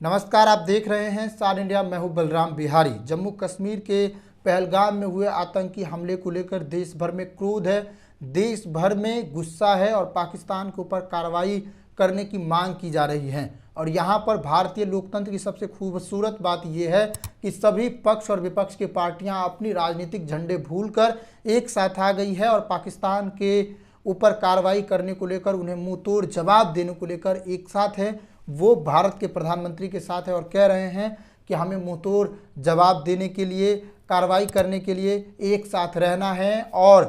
नमस्कार, आप देख रहे हैं स्टार इंडिया। मैं हूं बलराम बिहारी। जम्मू कश्मीर के पहलगाम में हुए आतंकी हमले को लेकर देश भर में क्रोध है, देश भर में गुस्सा है और पाकिस्तान के ऊपर कार्रवाई करने की मांग की जा रही है। और यहां पर भारतीय लोकतंत्र की सबसे खूबसूरत बात यह है कि सभी पक्ष और विपक्ष की पार्टियां अपनी राजनीतिक झंडे भूलकर एक साथ आ गई है और पाकिस्तान के ऊपर कार्रवाई करने को लेकर, उन्हें मुंह तोड़ जवाब देने को लेकर एक साथ है। वो भारत के प्रधानमंत्री के साथ है और कह रहे हैं कि हमें मुंहतोड़ जवाब देने के लिए, कार्रवाई करने के लिए एक साथ रहना है और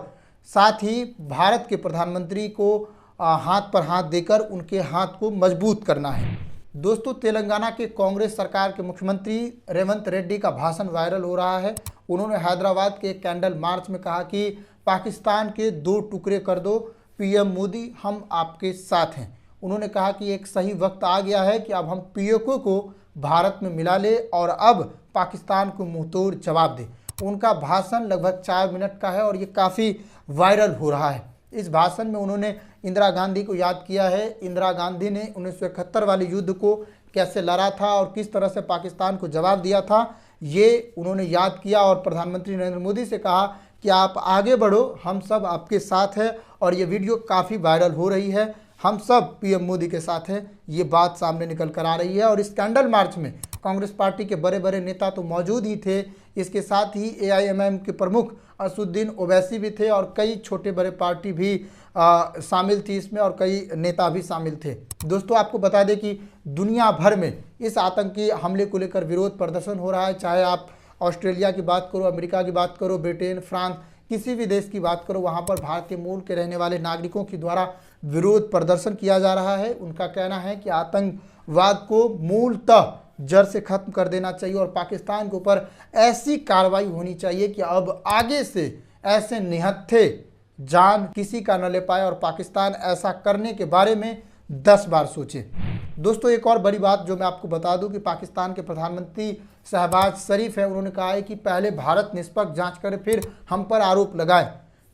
साथ ही भारत के प्रधानमंत्री को हाथ पर हाथ देकर उनके हाथ को मजबूत करना है। दोस्तों, तेलंगाना के कांग्रेस सरकार के मुख्यमंत्री रेवंत रेड्डी का भाषण वायरल हो रहा है। उन्होंने हैदराबाद के कैंडल मार्च में कहा कि पाकिस्तान के 2 टुकड़े कर दो, पीएम मोदी हम आपके साथ हैं। उन्होंने कहा कि एक सही वक्त आ गया है कि अब हम पीओके को भारत में मिला ले और अब पाकिस्तान को मुंहतोड़ जवाब दे। उनका भाषण लगभग 4 मिनट का है और ये काफ़ी वायरल हो रहा है। इस भाषण में उन्होंने इंदिरा गांधी को याद किया है। इंदिरा गांधी ने 1971 वाले युद्ध को कैसे लड़ा था और किस तरह से पाकिस्तान को जवाब दिया था, ये उन्होंने याद किया और प्रधानमंत्री नरेंद्र मोदी से कहा कि आप आगे बढ़ो, हम सब आपके साथ हैं। और ये वीडियो काफ़ी वायरल हो रही है। हम सब पीएम मोदी के साथ हैं, ये बात सामने निकल कर आ रही है। और इस कैंडल मार्च में कांग्रेस पार्टी के बड़े बड़े नेता तो मौजूद ही थे, इसके साथ ही एआईएमआईएम के प्रमुख असदुद्दीन ओवैसी भी थे और कई छोटे बड़े पार्टी भी शामिल थी इसमें और कई नेता भी शामिल थे। दोस्तों, आपको बता दें कि दुनिया भर में इस आतंकी हमले को लेकर विरोध प्रदर्शन हो रहा है। चाहे आप ऑस्ट्रेलिया की बात करो, अमेरिका की बात करो, ब्रिटेन, फ्रांस, किसी भी देश की बात करो, वहाँ पर भारतीय मूल के रहने वाले नागरिकों के द्वारा विरोध प्रदर्शन किया जा रहा है। उनका कहना है कि आतंकवाद को मूलतः जड़ से खत्म कर देना चाहिए और पाकिस्तान के ऊपर ऐसी कार्रवाई होनी चाहिए कि अब आगे से ऐसे निहत्थे जान किसी का न ले पाए और पाकिस्तान ऐसा करने के बारे में 10 बार सोचे। दोस्तों, एक और बड़ी बात जो मैं आपको बता दूं कि पाकिस्तान के प्रधानमंत्री शहबाज शरीफ है, उन्होंने कहा है कि पहले भारत निष्पक्ष जांच करे फिर हम पर आरोप लगाए।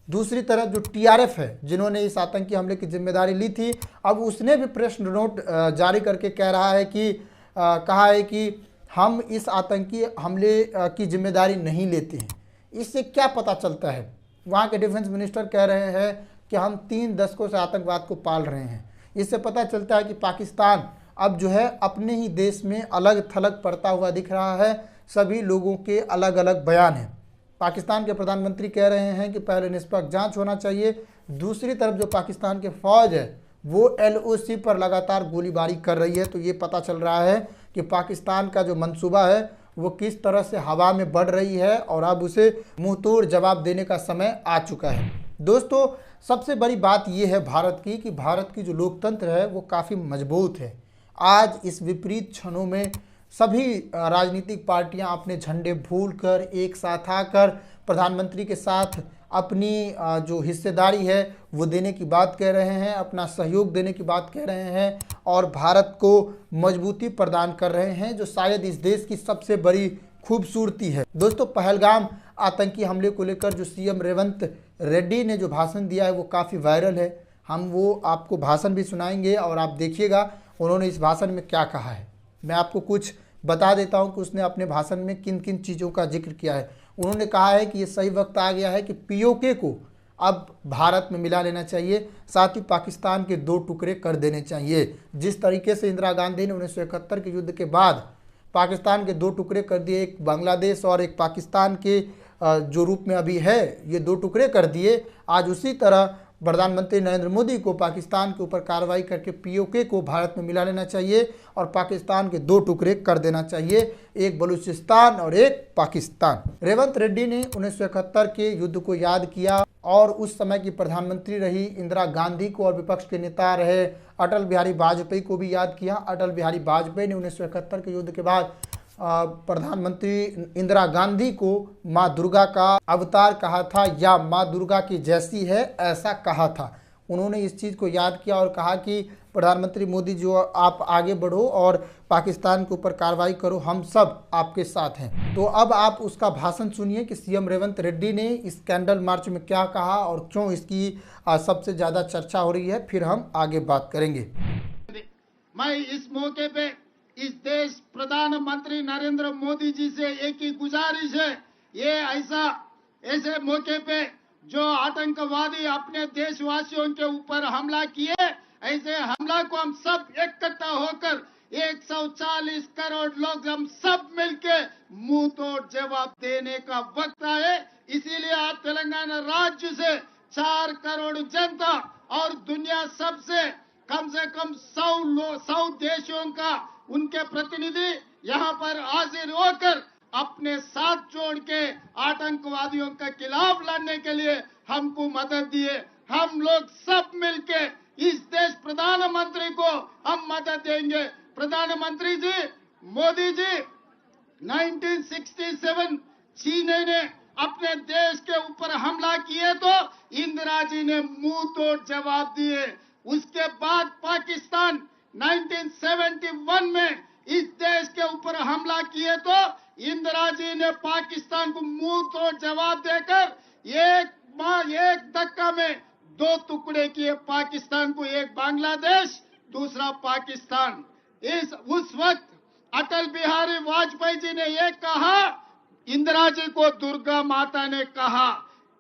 दूसरी तरफ जो टीआरएफ है, जिन्होंने इस आतंकी हमले की जिम्मेदारी ली थी, अब उसने भी प्रेस नोट जारी करके कह रहा है कि कहा है कि हम इस आतंकी हमले की जिम्मेदारी नहीं लेते हैं। इससे क्या पता चलता है? वहाँ के डिफेंस मिनिस्टर कह रहे हैं कि हम 3 दशकों से आतंकवाद को पाल रहे हैं। इससे पता चलता है कि पाकिस्तान अब जो है अपने ही देश में अलग थलग पड़ता हुआ दिख रहा है। सभी लोगों के अलग अलग बयान हैं। पाकिस्तान के प्रधानमंत्री कह रहे हैं कि पहले निष्पक्ष जांच होना चाहिए। दूसरी तरफ जो पाकिस्तान के फौज है वो एलओसी पर लगातार गोलीबारी कर रही है। तो ये पता चल रहा है कि पाकिस्तान का जो मंसूबा है वो किस तरह से हवा में बढ़ रही है और अब उसे मुंहतोड़ जवाब देने का समय आ चुका है। दोस्तों, सबसे बड़ी बात ये है भारत की कि भारत की जो लोकतंत्र है वो काफ़ी मजबूत है। आज इस विपरीत क्षणों में सभी राजनीतिक पार्टियां अपने झंडे भूलकर एक साथ आकर प्रधानमंत्री के साथ अपनी जो हिस्सेदारी है वो देने की बात कह रहे हैं, अपना सहयोग देने की बात कह रहे हैं और भारत को मजबूती प्रदान कर रहे हैं, जो शायद इस देश की सबसे बड़ी खूबसूरती है। दोस्तों, पहलगाम आतंकी हमले को लेकर जो सीएम रेवंत रेड्डी ने जो भाषण दिया है वो काफ़ी वायरल है। हम वो आपको भाषण भी सुनाएंगे और आप देखिएगा उन्होंने इस भाषण में क्या कहा है। मैं आपको कुछ बता देता हूं कि उसने अपने भाषण में किन किन चीज़ों का जिक्र किया है। उन्होंने कहा है कि ये सही वक्त आ गया है कि पीओके को अब भारत में मिला लेना चाहिए, साथ ही पाकिस्तान के 2 टुकड़े कर देने चाहिए। जिस तरीके से इंदिरा गांधी ने 1971 के युद्ध के बाद पाकिस्तान के 2 टुकड़े कर दिए, एक बांग्लादेश और एक पाकिस्तान के जो रूप में अभी है, ये 2 टुकड़े कर दिए। आज उसी तरह प्रधानमंत्री नरेंद्र मोदी को पाकिस्तान के ऊपर कार्रवाई करके पीओके को भारत में मिला लेना चाहिए और पाकिस्तान के 2 टुकड़े कर देना चाहिए, एक बलूचिस्तान और एक पाकिस्तान। रेवंत रेड्डी ने 1971 के युद्ध को याद किया और उस समय की प्रधानमंत्री रही इंदिरा गांधी को और विपक्ष के नेता रहे अटल बिहारी वाजपेयी को भी याद किया। अटल बिहारी वाजपेयी ने 1971 के युद्ध के बाद प्रधानमंत्री इंदिरा गांधी को माँ दुर्गा का अवतार कहा था या माँ दुर्गा की जैसी है ऐसा कहा था। उन्होंने इस चीज़ को याद किया और कहा कि प्रधानमंत्री मोदी जो आप आगे बढ़ो और पाकिस्तान के ऊपर कार्रवाई करो, हम सब आपके साथ हैं। तो अब आप उसका भाषण सुनिए कि सीएम रेवंत रेड्डी ने इस कैंडल मार्च में क्या कहा और क्यों इसकी सबसे ज़्यादा चर्चा हो रही है, फिर हम आगे बात करेंगे। मैं इस मौके पे इस देश प्रधानमंत्री नरेंद्र मोदी जी से एक ही गुजारिश है, ये ऐसे मौके पे जो आतंकवादी अपने देशवासियों के ऊपर हमला किए, ऐसे हमला को हम सब इकट्ठा होकर 140 करोड़ लोग हम सब मिलके मुंह तोड़ जवाब देने का वक्त आए। इसीलिए आज तेलंगाना राज्य से 4 करोड़ जनता और दुनिया सबसे कम से कम 100 देशों का उनके प्रतिनिधि यहाँ पर हाजिर होकर अपने साथ जोड़ के आतंकवादियों के खिलाफ लड़ने के लिए हमको मदद दिए। हम लोग सब मिलके इस देश प्रधानमंत्री को हम मदद देंगे। प्रधानमंत्री जी मोदी जी 1967 चीन ने अपने देश के ऊपर हमला किए तो इंदिरा जी ने मुंह तोड़ जवाब दिए। उसके बाद पाकिस्तान 1971 में इस देश के ऊपर हमला किए तो इंदिरा जी ने पाकिस्तान को मुंह तोड़ जवाब देकर एक धक्का में 2 टुकड़े किए पाकिस्तान को, एक बांग्लादेश दूसरा पाकिस्तान। उस वक्त अटल बिहारी वाजपेयी जी ने ये कहा, इंदिरा जी को दुर्गा माता ने कहा,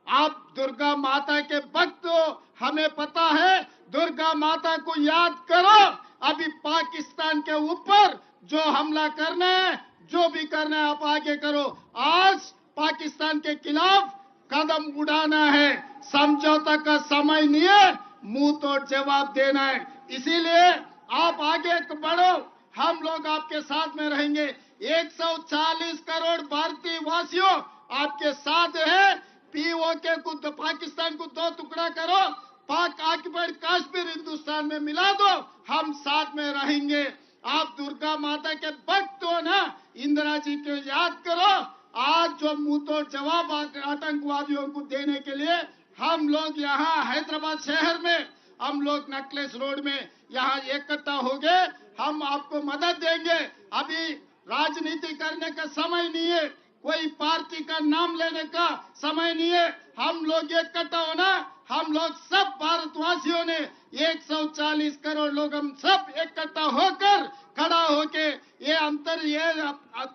आप दुर्गा माता के भक्त हो, हमें पता है, दुर्गा माता को याद करो। अभी पाकिस्तान के ऊपर जो हमला करना है, जो भी करना है आप आगे करो। आज पाकिस्तान के खिलाफ कदम उठाना है, समझौता का समय नहीं है, मुंह तोड़ जवाब देना है। इसीलिए आप आगे बढ़ो, हम लोग आपके साथ में रहेंगे। 140 करोड़ भारतीय वासियों आपके साथ है। पीओके को पाकिस्तान को 2 टुकड़ा करो, पाक ऑक्युपाइड कश्मीर हिंदुस्तान में मिला दो, हम साथ में रहेंगे। आप दुर्गा माता के भक्त हो ना, इंदिरा जी को याद करो। आज जो मुंह तोड़ जवाब आतंकवादियों को देने के लिए हम लोग यहाँ हैदराबाद शहर में, हम लोग नेकलेस रोड में यहाँ इकट्ठा हो गए। हम आपको मदद देंगे। अभी राजनीति करने का समय नहीं है, कोई पार्टी का नाम लेने का समय नहीं है। हम लोग इकट्ठा होना, हम लोग सब भारतवासियों ने 140 करोड़ लोग हम सब इकट्ठा होकर खड़ा होके ये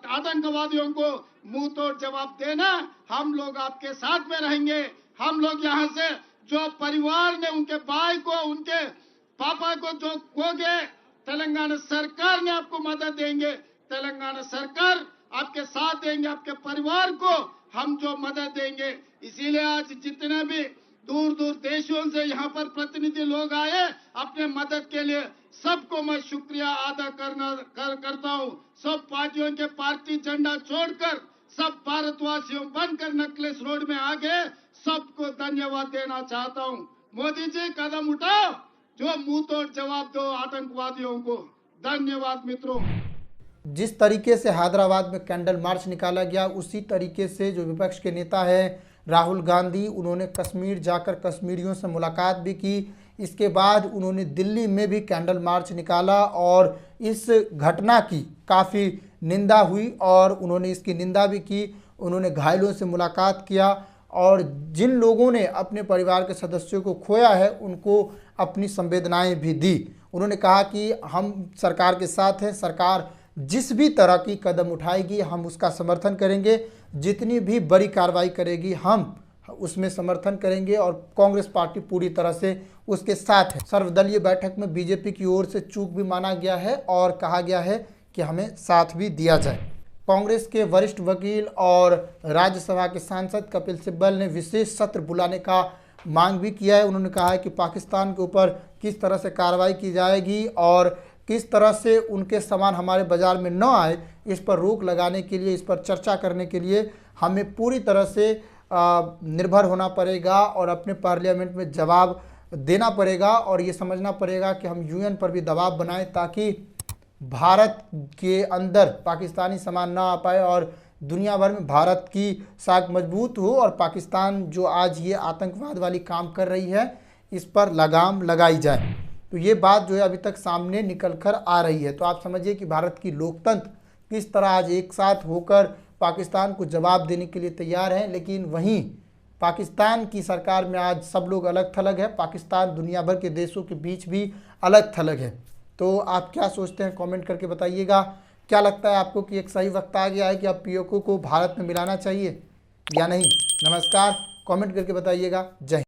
आतंकवादियों को मुंह तोड़ जवाब देना। हम लोग आपके साथ में रहेंगे। हम लोग यहाँ से जो परिवार ने उनके भाई को, उनके पापा को जो खो गए, तेलंगाना सरकार ने आपको मदद देंगे। तेलंगाना सरकार आपके साथ देंगे, आपके परिवार को हम जो मदद देंगे। इसीलिए आज जितने भी दूर दूर देशों से यहाँ पर प्रतिनिधि लोग आए अपने मदद के लिए, सबको मैं शुक्रिया अदा करता हूँ। सब पार्टियों के पार्टी झंडा छोड़कर सब भारतवासियों बनकर नेकलेस रोड में आ गए, सबको धन्यवाद देना चाहता हूँ। मोदी जी कदम उठाओ, जो मुंह तोड़ जवाब दो आतंकवादियों को। धन्यवाद मित्रों। जिस तरीके से हैदराबाद में कैंडल मार्च निकाला गया, उसी तरीके से जो विपक्ष के नेता है राहुल गांधी, उन्होंने कश्मीर जाकर कश्मीरियों से मुलाकात भी की। इसके बाद उन्होंने दिल्ली में भी कैंडल मार्च निकाला और इस घटना की काफ़ी निंदा हुई और उन्होंने इसकी निंदा भी की। उन्होंने घायलों से मुलाकात किया और जिन लोगों ने अपने परिवार के सदस्यों को खोया है उनको अपनी संवेदनाएं भी दी। उन्होंने कहा कि हम सरकार के साथ हैं, सरकार जिस भी तरह की कदम उठाएगी हम उसका समर्थन करेंगे, जितनी भी बड़ी कार्रवाई करेगी हम उसमें समर्थन करेंगे और कांग्रेस पार्टी पूरी तरह से उसके साथ है। सर्वदलीय बैठक में बीजेपी की ओर से चूक भी माना गया है और कहा गया है कि हमें साथ भी दिया जाए। कांग्रेस के वरिष्ठ वकील और राज्यसभा के सांसद कपिल सिब्बल ने विशेष सत्र बुलाने का मांग भी किया है। उन्होंने कहा है कि पाकिस्तान के ऊपर किस तरह से कार्रवाई की जाएगी और किस तरह से उनके सामान हमारे बाज़ार में न आए, इस पर रोक लगाने के लिए, इस पर चर्चा करने के लिए हमें पूरी तरह से निर्भर होना पड़ेगा और अपने पार्लियामेंट में जवाब देना पड़ेगा और ये समझना पड़ेगा कि हम यूएन पर भी दबाव बनाएं ताकि भारत के अंदर पाकिस्तानी सामान ना आ पाए और दुनिया भर में भारत की साख मजबूत हो और पाकिस्तान जो आज ये आतंकवाद वाली काम कर रही है इस पर लगाम लगाई जाए। तो ये बात जो है अभी तक सामने निकल कर आ रही है। तो आप समझिए कि भारत की लोकतंत्र किस तरह आज एक साथ होकर पाकिस्तान को जवाब देने के लिए तैयार है, लेकिन वहीं पाकिस्तान की सरकार में आज सब लोग अलग थलग है। पाकिस्तान दुनिया भर के देशों के बीच भी अलग थलग है। तो आप क्या सोचते हैं, कमेंट करके बताइएगा। क्या लगता है आपको कि एक सही वक्त आ गया है कि अब पीओके को भारत में मिलाना चाहिए या नहीं? नमस्कार, कमेंट करके बताइएगा। जय हिंद।